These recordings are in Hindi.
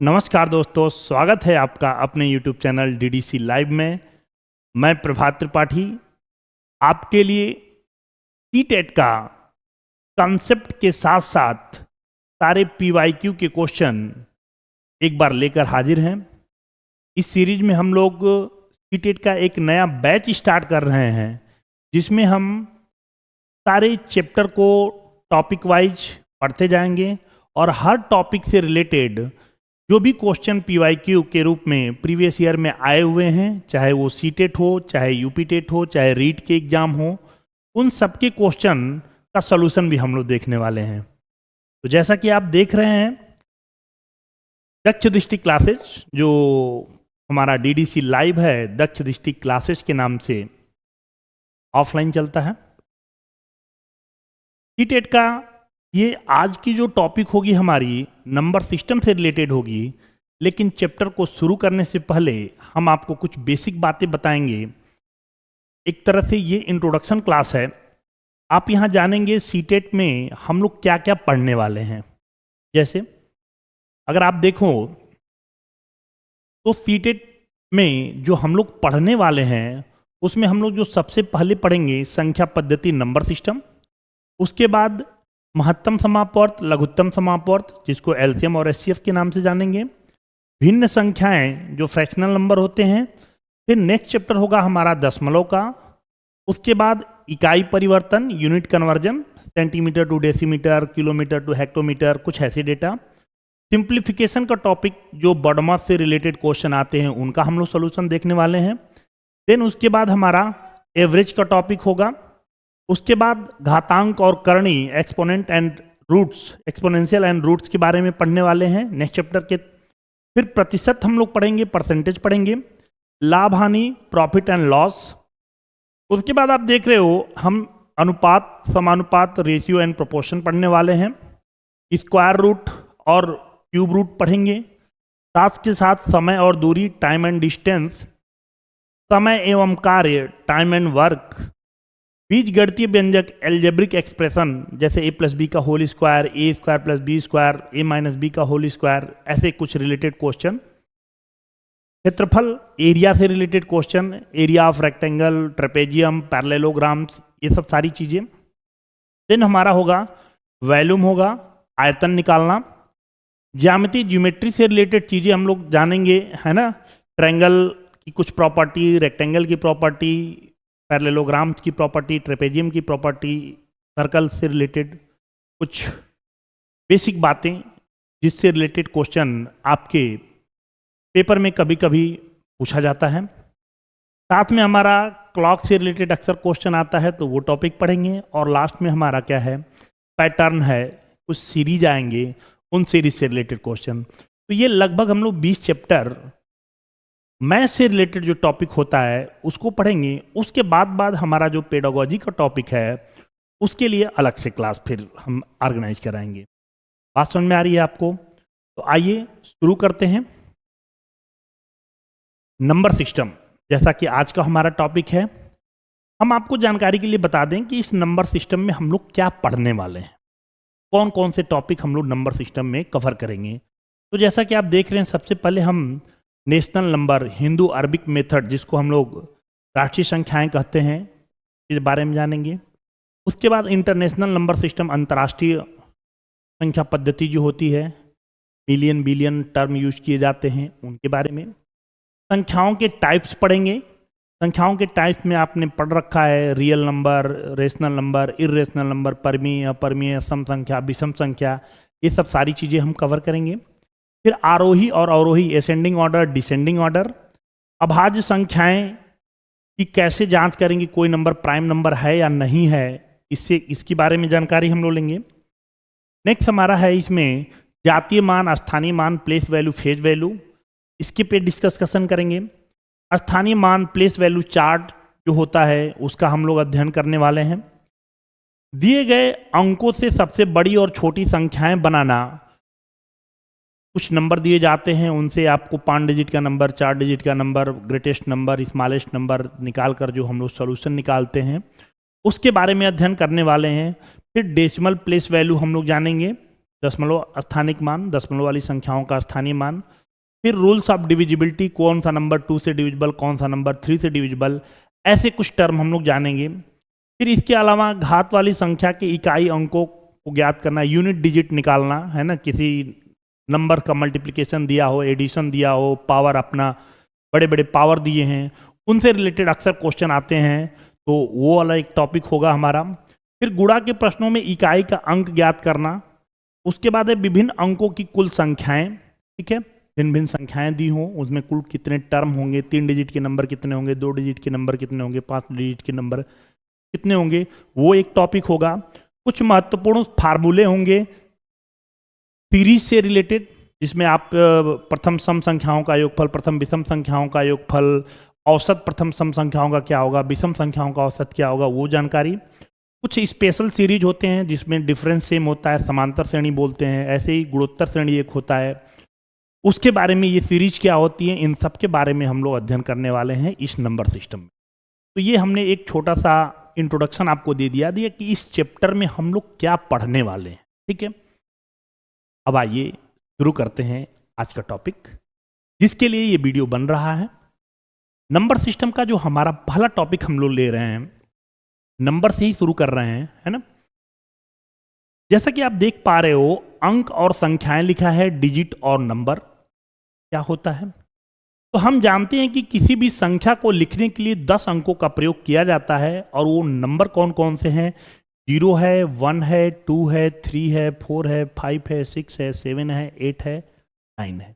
नमस्कार दोस्तों, स्वागत है आपका अपने YouTube चैनल DDC लाइव में। मैं प्रभात त्रिपाठी आपके लिए सीटेट का कॉन्सेप्ट के साथ साथ सारे PYQ के क्वेश्चन एक बार लेकर हाजिर हैं। इस सीरीज में हम लोग सीटेट का एक नया बैच स्टार्ट कर रहे हैं, जिसमें हम सारे चैप्टर को टॉपिक वाइज पढ़ते जाएंगे और हर टॉपिक से रिलेटेड जो भी क्वेश्चन PYQ के रूप में प्रीवियस ईयर में आए हुए हैं, चाहे वो सीटेट हो, चाहे यूपीटेट हो, चाहे रीट के एग्जाम हो, उन सब के क्वेश्चन का सॉल्यूशन भी हम लोग देखने वाले हैं। तो जैसा कि आप देख रहे हैं, दक्ष दृष्टि क्लासेस जो हमारा DDC लाइव है, दक्ष दृष्टि क्लासेस के नाम से ऑफलाइन चलता है। सीटेट का ये आज की जो टॉपिक होगी हमारी नंबर सिस्टम से रिलेटेड होगी, लेकिन चैप्टर को शुरू करने से पहले हम आपको कुछ बेसिक बातें बताएंगे। एक तरह से ये इंट्रोडक्शन क्लास है। आप यहाँ जानेंगे सीटेट में हम लोग क्या क्या पढ़ने वाले हैं। जैसे अगर आप देखो तो सीटेट में जो हम लोग पढ़ने वाले हैं उसमें हम लोग जो सबसे पहले पढ़ेंगे संख्या पद्धति नंबर सिस्टम, उसके बाद महत्तम समापवर्त, लघुत्तम समापवर्त जिसको एलसीएम और एचसीएफ के नाम से जानेंगे, भिन्न संख्याएं जो फ्रैक्शनल नंबर होते हैं। फिर नेक्स्ट चैप्टर होगा हमारा दशमलव का, उसके बाद इकाई परिवर्तन, unit conversion, centimetre to decimetre, kilometre to hectometre, कुछ ऐसे डेटा। सिंप्लीफिकेशन का टॉपिक जो बॉडमास से रिलेटेड क्वेश्चन आते हैं उनका हम लोग सोल्यूशन देखने वाले हैं। देन उसके बाद हमारा एवरेज का टॉपिक होगा। उसके बाद घातांक और करणी, exponent and roots, exponential and roots के बारे में पढ़ने वाले हैं नेक्स्ट चैप्टर के। फिर प्रतिशत हम लोग पढ़ेंगे, परसेंटेज पढ़ेंगे, लाभ हानि, प्रॉफिट एंड लॉस। उसके बाद आप देख रहे हो हम अनुपात, समानुपात, रेशियो एंड प्रोपोर्शन पढ़ने वाले हैं। स्क्वायर रूट और क्यूब रूट पढ़ेंगे। साथ के साथ समय और दूरी, टाइम एंड डिस्टेंस, समय एवं कार्य, टाइम एंड वर्क, बीजगणितीय व्यंजक, एल्जेब्रिक एक्सप्रेशन जैसे a प्लस बी का होल स्क्वायर, ए स्क्वायर प्लस बी स्क्वायर, ए माइनस बी का होल स्क्वायर, ऐसे कुछ रिलेटेड क्वेश्चन। क्षेत्रफल, एरिया से related question, area of rectangle, trapezium, parallelograms, ये सब सारी चीज़ें। देन हमारा होगा वॉल्यूम, होगा आयतन निकालना। ज्यामिति, ज्योमेट्री से रिलेटेड चीज़ें हम लोग जानेंगे, है ना। ट्रायंगल की कुछ प्रॉपर्टी, रेक्टेंगल की प्रॉपर्टी, पैरेललोग्राम्स की प्रॉपर्टी, ट्रेपेजियम की प्रॉपर्टी, सर्कल से रिलेटेड कुछ बेसिक बातें जिससे रिलेटेड क्वेश्चन आपके पेपर में कभी कभी पूछा जाता है। साथ में हमारा क्लॉक से रिलेटेड अक्सर क्वेश्चन आता है तो वो टॉपिक पढ़ेंगे। और लास्ट में हमारा क्या है, पैटर्न है, कुछ सीरीज आएंगे, उन सीरीज से रिलेटेड क्वेश्चन। तो ये लगभग हम लोग 20 चैप्टर मैथ से रिलेटेड जो टॉपिक होता है उसको पढ़ेंगे। उसके बाद हमारा जो पेडागोजी का टॉपिक है उसके लिए अलग से क्लास फिर हम ऑर्गेनाइज कराएंगे। बात समझ में आ रही है आपको? तो आइए शुरू करते हैं। नंबर सिस्टम जैसा कि आज का हमारा टॉपिक है, हम आपको जानकारी के लिए बता दें कि इस नंबर सिस्टम में हम लोग क्या पढ़ने वाले हैं, कौन कौन से टॉपिक हम लोग नंबर सिस्टम में कवर करेंगे। तो जैसा कि आप देख रहे हैं, सबसे पहले हम national number, Hindu Arabic method जिसको हम लोग राष्ट्रीय संख्याएं कहते हैं, इस बारे में जानेंगे। उसके बाद इंटरनेशनल नंबर सिस्टम, अंतर्राष्ट्रीय संख्या पद्धति जो होती है, मिलियन बिलियन टर्म यूज किए जाते हैं, उनके बारे में। संख्याओं के टाइप्स पढ़ेंगे। संख्याओं के टाइप्स में आपने पढ़ रखा है real number, rational number, irrational number, परमीय, अपरमीय, सम संख्या, विषम संख्या, ये सब सारी चीज़ें हम कवर करेंगे। फिर आरोही और अवरोही, असेंडिंग ऑर्डर, डिसेंडिंग ऑर्डर, अभाज्य संख्याएं की कैसे जांच करेंगे, कोई नंबर प्राइम नंबर है या नहीं है, इसके बारे में जानकारी हम लोग लेंगे। नेक्स्ट हमारा है इसमें जातीय मान, स्थानीय मान, प्लेस वैल्यू, फेज वैल्यू, इसके पे डिस्कशन करेंगे। स्थानीय मान, प्लेस वैल्यू चार्ट जो होता है उसका हम लोग अध्ययन करने वाले हैं। दिए गए अंकों से सबसे बड़ी और छोटी संख्याएं बनाना, कुछ नंबर दिए जाते हैं, उनसे आपको 5 डिजिट का नंबर, 4 डिजिट का number, greatest number, smallest number निकाल कर जो हम लोग सॉल्यूशन निकालते हैं उसके बारे में अध्ययन करने वाले हैं। फिर डेसिमल प्लेस वैल्यू हम लोग जानेंगे। दशमलव स्थानिक मान, दशमलव वाली संख्याओं का स्थानीय मान। फिर रूल्स ऑफ डिविजिबिलिटी, कौन सा नंबर 2 से डिविजिबल, कौन सा नंबर 3 से डिविजिबल, ऐसे कुछ टर्म हम लोग जानेंगे। फिर इसके अलावा घात वाली संख्या के इकाई अंकों को ज्ञात करना, यूनिट डिजिट निकालना है ना, किसी नंबर का मल्टीप्लिकेशन दिया हो, एडिशन दिया हो, पावर अपना बड़े बड़े पावर दिए हैं, उनसे रिलेटेड अक्सर क्वेश्चन आते हैं, तो वो वाला एक टॉपिक होगा हमारा। फिर गुणा के प्रश्नों में इकाई का अंक ज्ञात करना। उसके बाद है विभिन्न अंकों की कुल संख्याएं, ठीक है, भिन्न भिन्न संख्याएं दी हों, उसमें कुल कितने टर्म होंगे, 3 डिजिट के नंबर कितने होंगे, 2 डिजिट के नंबर कितने होंगे, 5 डिजिट के नंबर कितने होंगे, वो एक टॉपिक होगा। कुछ महत्वपूर्ण फार्मूले होंगे सीरीज से रिलेटेड, जिसमें आप प्रथम सम संख्याओं का योगफल, प्रथम विषम संख्याओं का योगफल, औसत प्रथम सम संख्याओं का क्या होगा, विषम संख्याओं का औसत क्या होगा, वो जानकारी। कुछ स्पेशल सीरीज होते हैं जिसमें डिफरेंस सेम होता है, समांतर श्रेणी बोलते हैं, ऐसे ही गुणोत्तर श्रेणी एक होता है, उसके बारे में ये सीरीज क्या होती है, इन सब के बारे में हम लोग अध्ययन करने वाले हैं इस नंबर सिस्टम में। तो ये हमने एक छोटा सा इंट्रोडक्शन आपको दे दिया कि इस चैप्टर में हम लोग क्या पढ़ने वाले हैं, ठीक है। अब आइए शुरू करते हैं आज का टॉपिक, जिसके लिए ये वीडियो बन रहा है। नंबर सिस्टम का जो हमारा पहला टॉपिक हम लोग ले रहे हैं, नंबर से ही शुरू कर रहे हैं, है ना। जैसा कि आप देख पा रहे हो, अंक और संख्याएं लिखा है, डिजिट और नंबर क्या होता है। तो हम जानते हैं कि किसी भी संख्या को लिखने के लिए 10 अंकों का प्रयोग किया जाता है, और वो नंबर कौन कौन से हैं, 0 है, 1 है, 2 है, 3 है, 4 है, 5 है, 6 है, 7 है, 8 है, 9 है।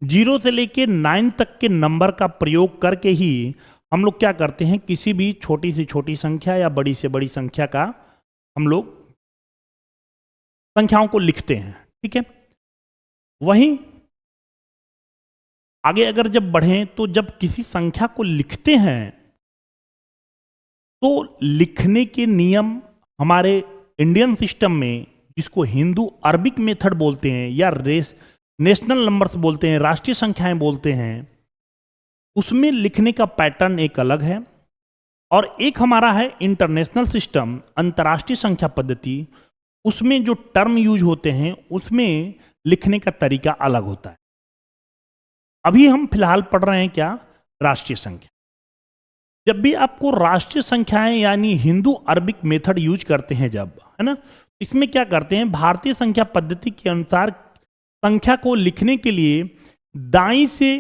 0 से लेके 9 तक के नंबर का प्रयोग करके ही हम लोग क्या करते हैं, किसी भी छोटी से छोटी संख्या या बड़ी से बड़ी संख्या का हम लोग संख्याओं को लिखते हैं, ठीक है। वहीं आगे अगर जब बढ़ें, तो जब किसी संख्या को लिखते हैं तो लिखने के नियम हमारे इंडियन सिस्टम में, जिसको हिंदू अरबिक मेथड बोलते हैं या नेशनल नंबर्स बोलते हैं, राष्ट्रीय संख्याएं बोलते हैं, उसमें लिखने का पैटर्न एक अलग है। और एक हमारा है इंटरनेशनल सिस्टम, अंतर्राष्ट्रीय संख्या पद्धति, उसमें जो टर्म यूज होते हैं उसमें लिखने का तरीका अलग होता है। अभी हम फिलहाल पढ़ रहे हैं क्या, राष्ट्रीय संख्या। जब भी आपको राष्ट्रीय संख्याएं यानी हिंदू अरबिक मेथड यूज करते हैं जब, है ना, इसमें क्या करते हैं, भारतीय संख्या पद्धति के अनुसार संख्या को लिखने के लिए दाईं से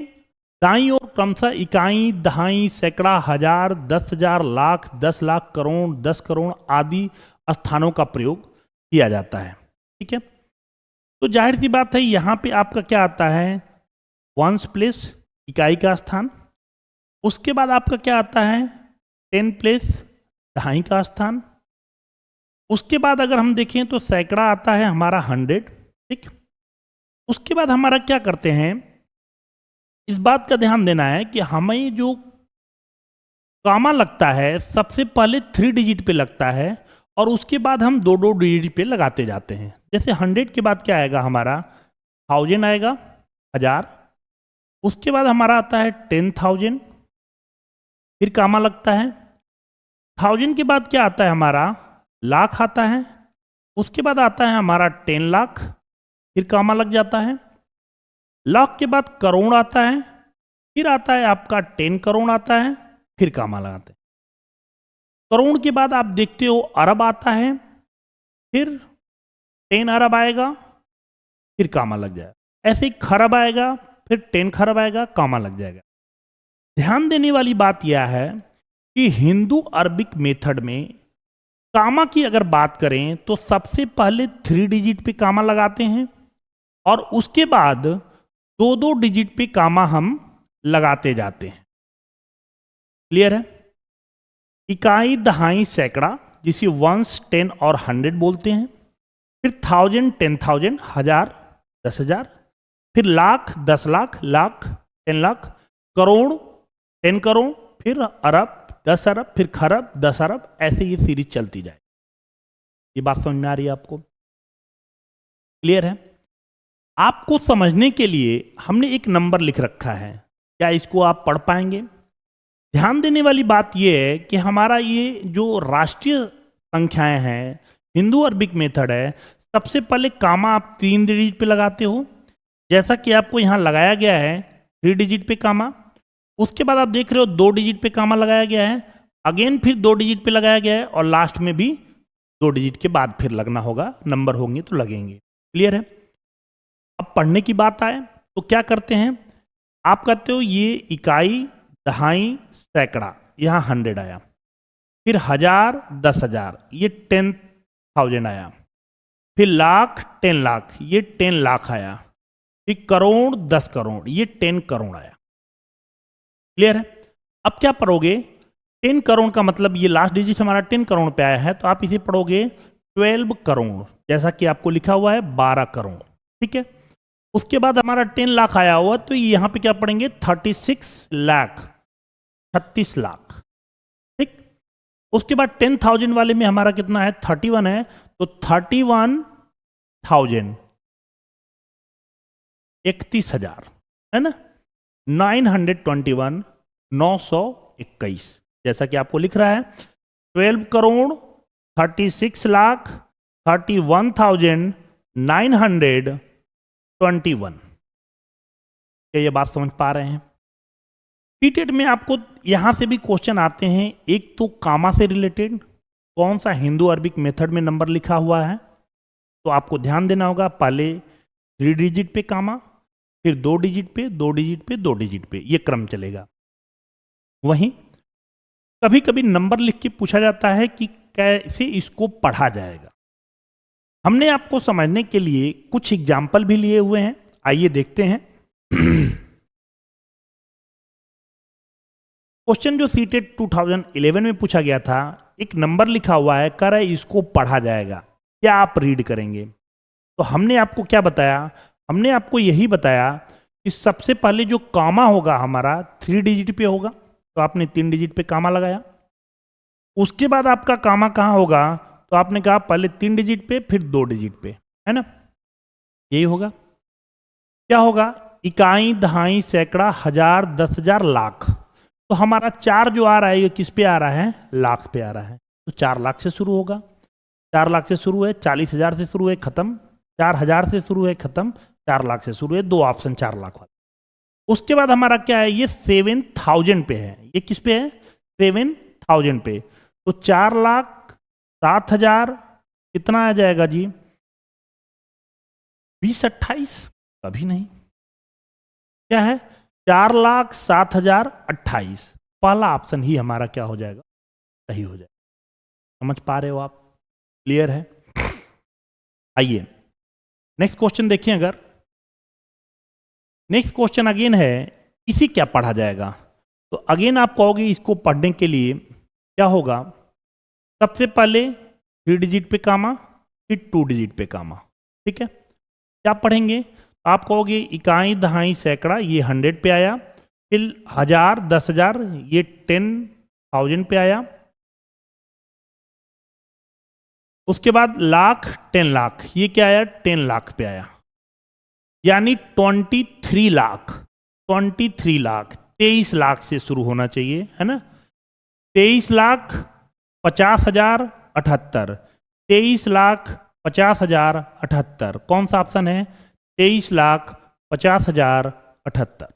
दाईं ओर क्रमशः इकाई, दहाई, सैकड़ा, हजार, 10,000, लाख, 10 लाख, करोड़, 10 करोड़ आदि स्थानों का प्रयोग किया जाता है, ठीक है। तो जाहिर सी बात है, यहां पे आपका क्या आता है, वंस प्लेस, इकाई का स्थान। उसके बाद आपका क्या आता है, 10 प्लेस, दहाई का स्थान। उसके बाद अगर हम देखें तो सैकड़ा आता है हमारा 100, ठीक। उसके बाद हमारा क्या करते हैं, इस बात का ध्यान देना है कि हमें जो कामा लगता है सबसे पहले 3 डिजिट पे लगता है, और उसके बाद हम 2-2 डिजिट पे लगाते जाते हैं। जैसे 100 के बाद क्या आएगा हमारा, 1000 आएगा, 1000। उसके बाद हमारा आता है 10,000, फिर कामा लगता है। 1000 के बाद क्या आता है हमारा, लाख आता है। उसके बाद आता है हमारा 10 लाख, फिर कामा लग जाता है। लाख के बाद करोड़ आता है, फिर आता है आपका 10 करोड़ आता है, फिर कामा लगाते हैं। करोड़ के बाद आप देखते हो अरब आता है, फिर 10 अरब आएगा, फिर कामा लग जाएगा। ऐसे ही खरब आएगा, फिर 10 खरब आएगा, कामा लग जाएगा। ध्यान देने वाली बात यह है कि हिंदू अरबिक मेथड में कामा की अगर बात करें तो सबसे पहले 3 डिजिट पे कामा लगाते हैं, और उसके बाद 2-2 डिजिट पे कामा हम लगाते जाते हैं। क्लियर है। इकाई, दहाई, सैकड़ा, जिसे वंस, 10 और 100 बोलते हैं। फिर 1000, 10,000, 1000, 10,000, फिर लाख, 10 लाख, लाख, 10 लाख, करोड़, 10 करोड़, फिर अरब, 10 अरब, फिर खरब, 10 अरब, ऐसे ये सीरीज चलती जाए। ये बात समझ में आ रही है आपको, क्लियर है। आपको समझने के लिए हमने एक नंबर लिख रखा है, क्या इसको आप पढ़ पाएंगे। ध्यान देने वाली बात यह है कि हमारा ये जो राष्ट्रीय संख्याएं हैं, हिंदू अरबिक मेथड है, सबसे पहले कामा आप 3 डिजिट पे लगाते हो, जैसा कि आपको यहाँ लगाया गया है 3 डिजिट पे कामा। उसके बाद आप देख रहे हो 2 डिजिट पे कामा लगाया गया है, अगेन फिर 2 डिजिट पे लगाया गया है, और लास्ट में भी 2 डिजिट के बाद फिर लगना होगा, नंबर होंगे तो लगेंगे। क्लियर है? अब पढ़ने की बात आए तो क्या करते हैं, आप कहते हो ये इकाई, दहाई, सैकड़ा, यहाँ 100 आया, फिर 1000, 10,000, ये 10,000 आया, फिर लाख, 10 लाख, ये 10 लाख आया, फिर करोड़, 10 करोड़, ये 10 करोड़ आया। क्लियर है? अब क्या पढ़ोगे, 10 करोड़ का मतलब ये लास्ट डिजिट हमारा 10 करोड़ पे आया है, तो आप इसे पढ़ोगे 12 करोड़, जैसा कि आपको लिखा हुआ है 12 करोड़। ठीक है? उसके बाद हमारा 10 लाख आया हुआ, तो यहाँ पे क्या पढ़ेंगे 36 लाख, 36 लाख। ठीक? उसके बाद 10,000 वाले में हमारा कितना है, 31 है, तो 31,000, 31,000 है ना, 921, 921, जैसा कि आपको लिख रहा है 12 करोड़, 36 लाख, 31,921। क्या ये बात समझ पा रहे हैं? टीटेट में आपको यहां से भी क्वेश्चन आते हैं, एक तो कामा से रिलेटेड, कौन सा हिंदू अरबिक मेथड में नंबर लिखा हुआ है, तो आपको ध्यान देना होगा, पहले 3 डिजिट पे कामा, फिर 2 डिजिट पे, 2 डिजिट पे, 2 डिजिट पे, ये क्रम चलेगा। वहीं कभी कभी नंबर लिख के पूछा जाता है कि कैसे इसको पढ़ा जाएगा। हमने आपको समझने के लिए कुछ एग्जाम्पल भी लिए हुए हैं, आइए देखते हैं। क्वेश्चन जो सीटेट 2011 में पूछा गया था, एक नंबर लिखा हुआ है, कह रहा है इसको पढ़ा जाएगा, क्या आप रीड करेंगे? तो हमने आपको क्या बताया, हमने आपको यही बताया कि सबसे पहले जो कामा होगा हमारा 3 डिजिट पे होगा, तो आपने 3 डिजिट पे कामा लगाया। उसके बाद आपका कामा कहाँ होगा, तो आपने कहा पहले 3 डिजिट पे, फिर 2 डिजिट पे, है ना, यही होगा। क्या होगा, इकाई, दहाई, सैकड़ा, 1000, 10,000, लाख, तो हमारा 4 जो आ रहा है ये किस पे आ रहा है, लाख पे आ रहा है, तो 4 लाख से शुरू होगा। 4 लाख से शुरू है, 40,000 से शुरू है, खत्म, 4,000 से शुरू है, खत्म, 4 लाख से शुरू है, 2 ऑप्शन 4 लाख वाला। उसके बाद हमारा क्या है, ये 7,000 पे है, ये किस पे है, 7,000 पे, तो 4,07,000 कितना आ जाएगा जी, 2028, कभी नहीं, क्या है 4,07,028, पहला ऑप्शन ही हमारा क्या हो जाएगा, सही हो जाएगा। समझ पा रहे हो आप? क्लियर है? आइए नेक्स्ट क्वेश्चन देखिए। अगर नेक्स्ट क्वेश्चन अगेन है, इसे क्या पढ़ा जाएगा, तो अगेन आप कहोगे इसको पढ़ने के लिए क्या होगा, सबसे पहले 3 डिजिट पे कामा, फिर 2 डिजिट पे कामा। ठीक है, क्या पढ़ेंगे, आप कहोगे इकाई, दहाई, सैकड़ा, ये 100 पे आया, फिर 1000, 10,000, ये 10,000 पे आया, उसके बाद लाख, 10 लाख, ये क्या आया, 10 लाख पे आया, यानी 23 लाख, 23 लाख, 23 लाख से शुरू होना चाहिए, है ना, 23,50,078, 23,50,078, कौन सा ऑप्शन है, 23,50,078,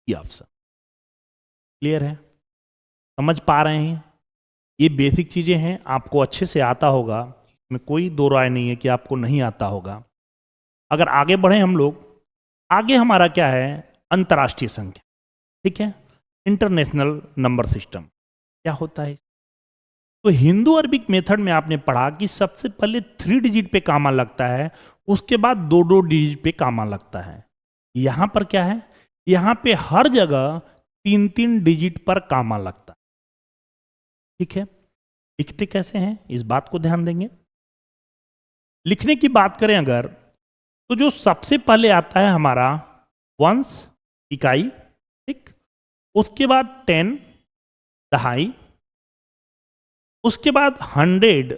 ये ऑप्शन। क्लियर है? समझ पा रहे हैं? ये बेसिक चीजें हैं, आपको अच्छे से आता होगा, इसमें कोई दो राय नहीं है कि आपको नहीं आता होगा। अगर आगे बढ़े हम लोग, आगे हमारा क्या है, अंतर्राष्ट्रीय संख्या। ठीक है, इंटरनेशनल नंबर सिस्टम क्या होता है। तो हिंदू अरबिक मेथड में आपने पढ़ा कि सबसे पहले 3 डिजिट पे कामा लगता है, उसके बाद 2-2 डिजिट पे कामा लगता है। यहां पर क्या है, यहां पे हर जगह 3-3 डिजिट पर कामा लगता है। ठीक है, लिखते कैसे हैं इस बात को ध्यान देंगे। लिखने की बात करें अगर, तो जो सबसे पहले आता है हमारा वंस, इकाई, ठीक, उसके बाद 10, दहाई, उसके बाद 100,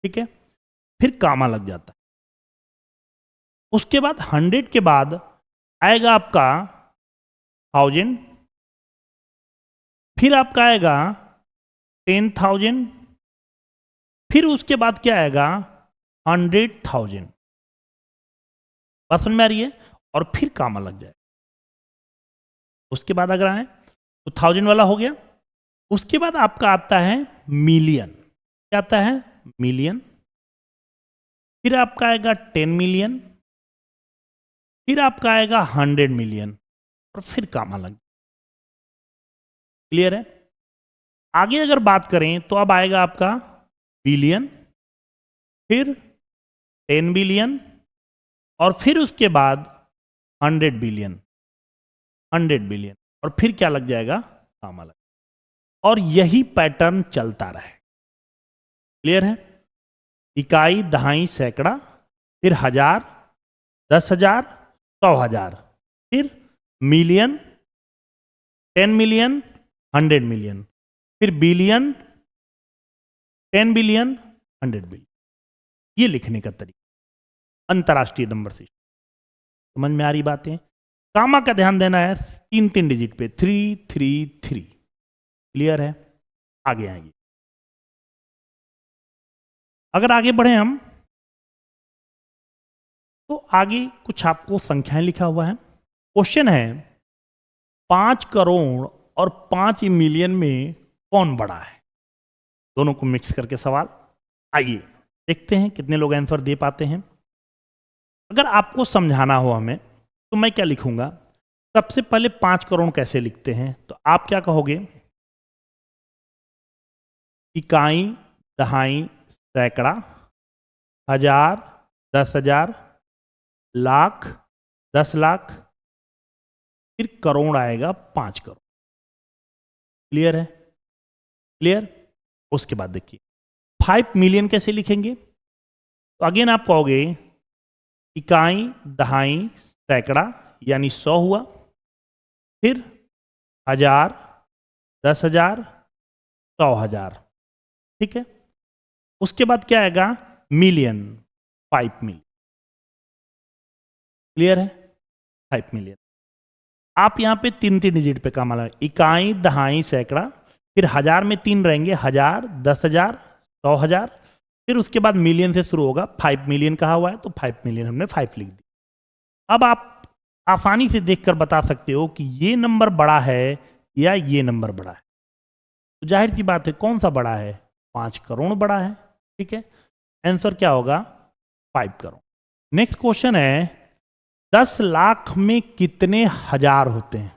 ठीक है, फिर कामा लग जाता है। उसके बाद 100 के बाद आएगा आपका 1000, फिर आपका आएगा 10,000, फिर उसके बाद क्या आएगा 100,000। बात समझ में आ रही है? और फिर कामा लग जाए। उसके बाद अगर आए तो 1000 वाला हो गया। उसके बाद आपका आता है मिलियन। क्या आता है? मिलियन। फिर आपका आएगा 10 मिलियन। फिर आपका आएगा 100 मिलियन और फिर कामा लग। क्लियर है? आगे अगर बात करें तो अब आएगा आपका बिलियन, फिर 10 बिलियन और फिर उसके बाद 100 बिलियन, 100 बिलियन और फिर क्या लग जाएगा? कामा लग। और यही पैटर्न चलता रहे। क्लियर है? इकाई, दहाई, सैकड़ा, फिर 1000, 10,000, 100,000, फिर मिलियन, 10 मिलियन, 100 मिलियन, फिर बिलियन, 10 बिलियन, 100 बिलियन। ये लिखने का तरीका अंतरराष्ट्रीय नंबर सिस्टम। समझ में आ रही बातें? कामा का ध्यान देना है 3 डिजिट पे, 333। क्लियर है? आगे आएंगे। अगर आगे बढ़े हम तो आगे कुछ आपको संख्याएं लिखा हुआ है। क्वेश्चन है 5 करोड़ और 5 मिलियन में कौन बड़ा है? दोनों को मिक्स करके सवाल। आइए देखते हैं कितने लोग आंसर दे पाते हैं। अगर आपको समझाना हो हमें तो मैं क्या लिखूंगा? सबसे पहले 5 करोड़ कैसे लिखते हैं तो आप क्या कहोगे? इकाई, दहाई, सैकड़ा, 1000, 10,000, लाख, 10 लाख, फिर करोड़ आएगा 5 करोड़। क्लियर है? क्लियर? उसके बाद देखिए 5 मिलियन कैसे लिखेंगे? तो अगेन आप कहोगे इकाई, दहाई, सैकड़ा यानी 100 हुआ, फिर 1000, 10,000, 100,000। ठीक है? उसके बाद क्या आएगा? Million, 5 million. क्लियर है? 5 मिलियन। आप यहां पे 3 डिजिट पे काम लगा, इकाई, दहाई, सैकड़ा, फिर 1000 में 3 रहेंगे, 1000, 10,000, 100,000, फिर उसके बाद मिलियन से शुरू होगा। 5 मिलियन कहा हुआ है तो 5 मिलियन हमने 5 लिख दिया। अब आप आसानी से देखकर बता सकते हो कि ये नंबर बड़ा है या ये नंबर बड़ा है। तो जाहिर सी बात है कौन सा बड़ा है? 5 करोड़ बड़ा है। ठीक है? आंसर क्या होगा? 5 करोड़। नेक्स्ट क्वेश्चन है 10 लाख में कितने हजार होते हैं?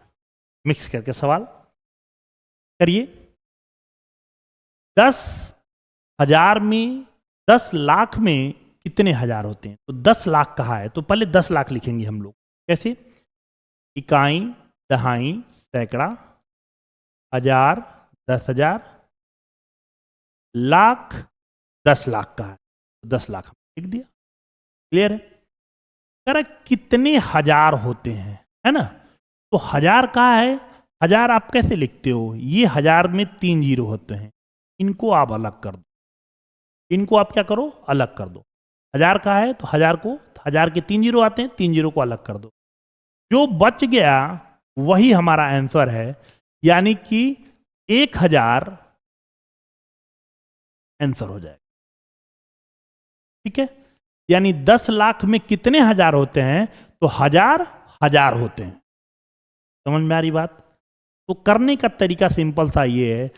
मिक्स करके सवाल करिए। 10,000 में, 10 लाख में कितने हजार होते हैं? तो 10 लाख कहा है तो पहले 10 लाख लिखेंगे हम लोग। कैसे? इकाई, दहाई, सैकड़ा, 1000, 10,000, लाख, 10 लाख का है तो 10 लाख हमने लिख दिया। क्लियर है? कह रहा कितने हजार होते हैं, है ना? तो 1000 कहा है, 1000 आप कैसे लिखते हो? ये 1000 में 3 जीरो होते हैं, इनको आप अलग कर दो। इनको आप क्या करो? अलग कर दो। 1000 कहा है तो 1000 को, 1000 के 3 जीरो आते हैं, 3 जीरो को अलग कर दो। जो बच गया वही हमारा आंसर है, यानी कि 1000 आंसर हो जाएगा। ठीक है? यानी 10 लाख में कितने हजार होते हैं? तो 1000 हजार होते हैं। समझ में आ रही बात? तो करने का तरीका सिंपल सा ये है,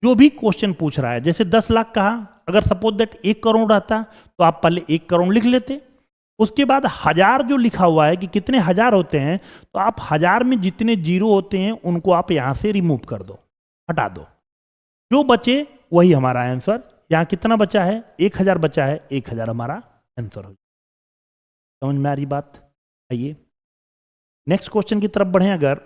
जो भी क्वेश्चन पूछ रहा है, जैसे 10 लाख कहा, अगर सपोज दैट 1 करोड़ रहता तो आप पहले 1 करोड़ लिख लेते। उसके बाद 1000 जो लिखा हुआ है कि कितने हजार होते हैं, तो आप 1000 में जितने जीरो होते हैं उनको आप यहां से रिमूव कर दो, हटा दो। जो बचे वही हमारा आंसर। यहां कितना बचा है? 1000 बचा है, 1000 हमारा आंसर हो। समझ में आ रही बात? आइए नेक्स्ट क्वेश्चन की तरफ बढ़े। अगर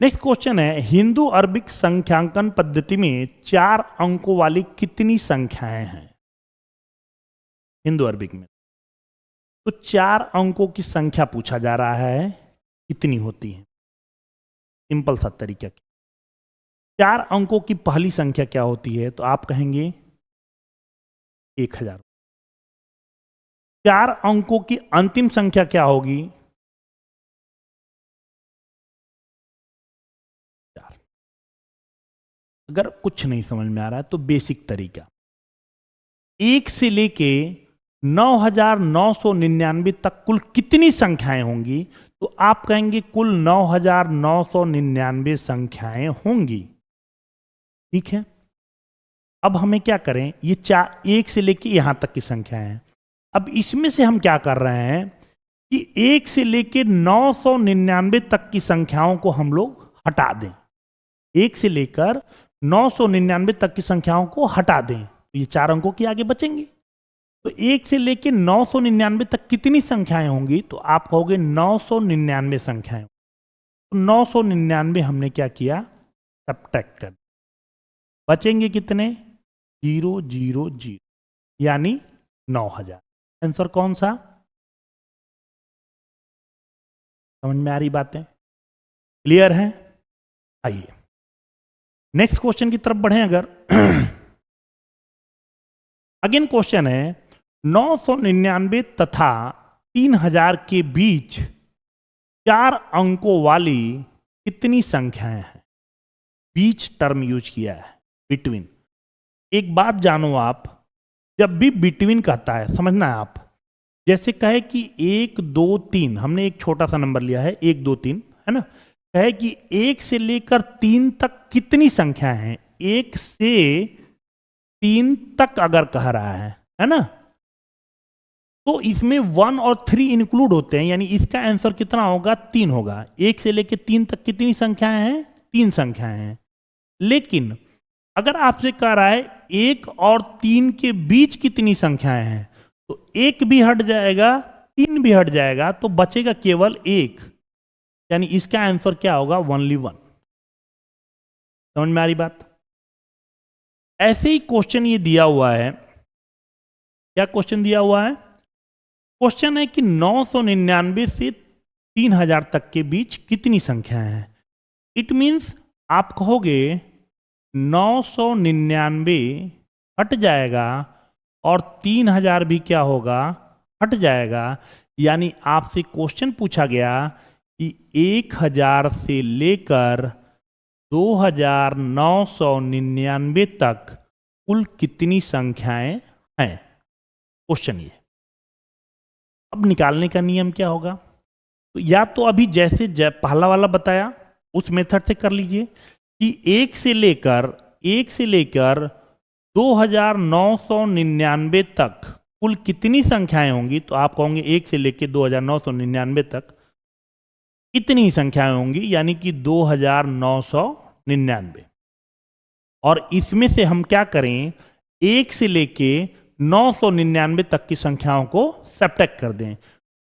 नेक्स्ट क्वेश्चन है हिंदू अरबिक संख्यांकन पद्धति में 4 अंकों वाली कितनी संख्याएं हैं? हिंदू अरबिक में तो 4 अंकों की संख्या पूछा जा रहा है, कितनी होती है? सिंपल सा तरीका। 4 अंकों की पहली संख्या क्या होती है? तो आप कहेंगे 1000। 4 अंकों की अंतिम संख्या क्या होगी? 4। अगर कुछ नहीं समझ में आ रहा है तो बेसिक तरीका, एक से लेके 9,999 तक कुल कितनी संख्याएं होंगी? तो आप कहेंगे कुल 9,999 संख्याएं होंगी। ठीक है, अब हमें क्या करें, ये एक से लेके यहां तक की संख्याएं हैं। अब इसमें से हम क्या कर रहे हैं कि एक से लेके 999 तक की संख्याओं को हम लोग हटा दें। एक से लेकर 999 तक की संख्याओं को हटा दें, तो ये 4 अंकों की आगे बचेंगे। तो एक से लेके 999 तक कितनी संख्याएं होंगी? तो आप कहोगे 999 संख्याएं। तो 999 हमने क्या किया, सब्ट्रैक्ट कर, बचेंगे कितने? 0 0 0, यानी 9,000। आंसर कौन सा? समझ में आ रही बातें? क्लियर है? आइए नेक्स्ट क्वेश्चन की तरफ बढ़ें। अगर अगेन क्वेश्चन है 999 तथा 3000 के बीच 4 अंकों वाली कितनी संख्याएं हैं? बीच टर्म यूज किया है, बिटवीन। एक बात जानो आप, जब भी बिटवीन कहता है समझना है आप, जैसे कहे कि 1 2 3, हमने एक छोटा सा नंबर लिया है 1 2 3, है ना, कहे कि 1 से लेकर 3 तक कितनी संख्या है? 1 से 3 तक अगर कह रहा है ना, तो इसमें 1 और 3 इंक्लूड होते हैं, यानी इसका आंसर कितना होगा? 3 होगा। 1 से लेकर 3 तक कितनी संख्याएं हैं? 3 संख्याएं हैं। लेकिन अगर आपसे कह रहा है 1 और 3 के बीच कितनी संख्याएं हैं, तो 1 भी हट जाएगा, 3 भी हट जाएगा, तो बचेगा केवल 1, यानी इसका आंसर क्या होगा? ओनली 1। समझ में आ रही बात? ऐसे ही क्वेश्चन ये दिया हुआ है। क्या क्वेश्चन दिया हुआ है? क्वेश्चन है कि 999 से 3000 तक के बीच कितनी संख्याएं हैं। इट मीन्स आप कहोगे 999 हट जाएगा और 3000 भी क्या होगा? हट जाएगा। यानी आपसे क्वेश्चन पूछा गया कि 1000 से लेकर 2999 तक कुल कितनी संख्याएं हैं। क्वेश्चन ये। अब निकालने का नियम क्या होगा? तो या तो अभी जैसे पहला वाला बताया उस मेथड से कर लीजिए कि 1 से लेकर 2999 तक कुल कितनी संख्याएं होंगी। तो आप कहोगे 1 से लेकर 2999 तक इतनी संख्याएं होंगी, यानी कि 2999। और इसमें से हम क्या करें, 1 से लेके 999 तक की संख्याओं को सब्ट्रैक्ट कर दें।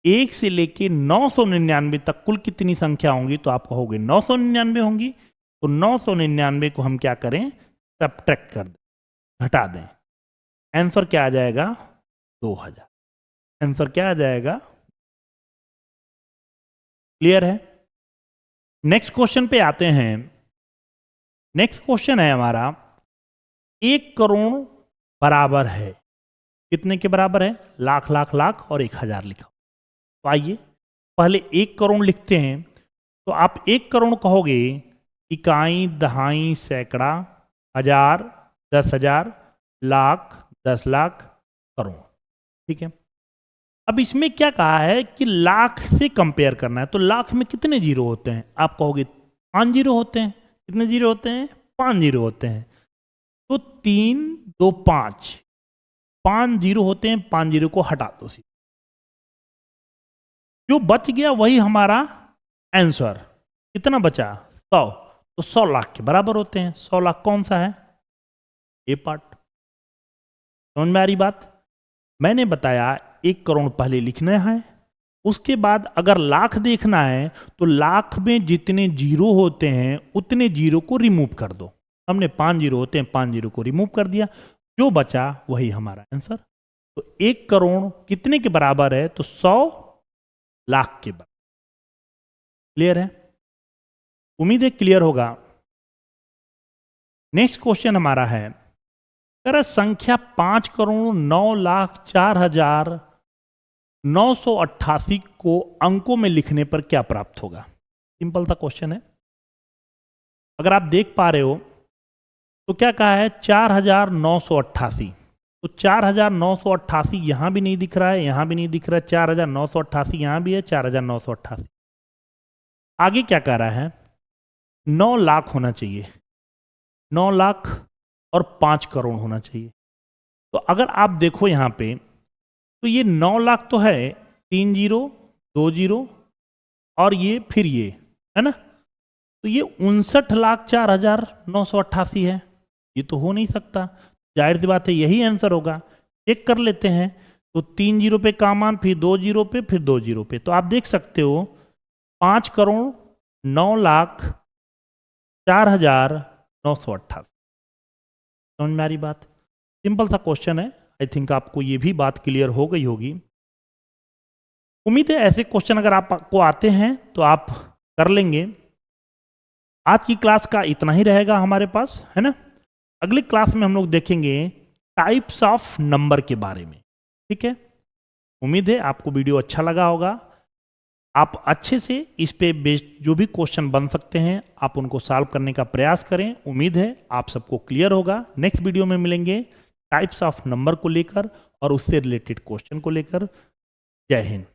1 से लेके 999 तक कुल कितनी संख्या होंगी? तो आप कहोगे 999 होंगी। तो 999 को हम क्या करें? सब्ट्रैक्ट कर दें, घटा दें। आंसर क्या आ जाएगा? 2000। आंसर क्या आ जाएगा? क्लियर है? नेक्स्ट क्वेश्चन पे आते हैं। नेक्स्ट क्वेश्चन है हमारा 1 करोड़ बराबर है, कितने के बराबर है? लाख लाख लाख और 1000 लिखा। तो आइए पहले 1 करोड़ लिखते हैं। तो आप 1 करोड़ कहोगे इकाई, दहाई, सैकड़ा, हजार, 10,000, लाख, 10 लाख, करोड़। ठीक है, अब इसमें क्या कहा है कि लाख से कंपेयर करना है। तो लाख में कितने जीरो होते हैं? आप कहोगे 5 जीरो होते हैं। कितने जीरो होते हैं? 5 जीरो होते हैं। तो 3 2 5, 5 जीरो होते हैं। 5 जीरो को हटा दो, जो बच गया वही हमारा आंसर। कितना बचा? 100। तो 100 लाख के बराबर होते हैं। 100 लाख कौन सा है? ए पार्ट। समझ में आ रही बात? मैंने बताया 1 करोड़ पहले लिखना है, उसके बाद अगर लाख देखना है तो लाख में जितने जीरो होते हैं उतने जीरो को रिमूव कर दो। हमने 5 जीरो होते हैं, 5 जीरो को रिमूव कर दिया, जो बचा वही हमारा आंसर। तो 1 करोड़ कितने के बराबर है? तो 100 लाख के बराबर। क्लियर है? उम्मीद है क्लियर होगा। नेक्स्ट क्वेश्चन हमारा है, अगर संख्या 5 करोड़ 9,04,988 को अंकों में लिखने पर क्या प्राप्त होगा? सिंपल सा क्वेश्चन है। अगर आप देख पा रहे हो तो क्या कहा है? 4,988। तो 4988 यहां भी नहीं दिख रहा है, यहां भी नहीं दिख रहा है, 4988 यहां भी है, 4988। आगे क्या कह रहा है, 9 लाख होना चाहिए, 9 लाख और 5 करोड़ होना चाहिए। तो अगर आप देखो यहां पे, तो ये 9 लाख तो है, 3 जीरो 2 जीरो और ये फिर ये है ना, तो ये 59,04,988 है। ये तो हो नहीं सकता, जाहिर सी बात है यही आंसर होगा। चेक कर लेते हैं, तो 3 जीरो पे कामान, फिर 2 जीरो पे, फिर 2 जीरो पे, तो आप देख सकते हो 5,09,04,988। समझ में आ रही बात? सिंपल सा क्वेश्चन है। आई थिंक आपको ये भी बात क्लियर हो गई होगी। उम्मीद है ऐसे क्वेश्चन अगर आपको आते हैं तो आप कर लेंगे। आज की क्लास का इतना ही रहेगा हमारे पास, है ना। अगली क्लास में हम लोग देखेंगे टाइप्स ऑफ नंबर के बारे में, ठीक है। उम्मीद है आपको वीडियो अच्छा लगा होगा। आप अच्छे से इस पे बेस्ड जो भी क्वेश्चन बन सकते हैं आप उनको सॉल्व करने का प्रयास करें। उम्मीद है आप सबको क्लियर होगा। नेक्स्ट वीडियो में मिलेंगे टाइप्स ऑफ नंबर को लेकर और उससे रिलेटेड क्वेश्चन को लेकर। जय हिंद।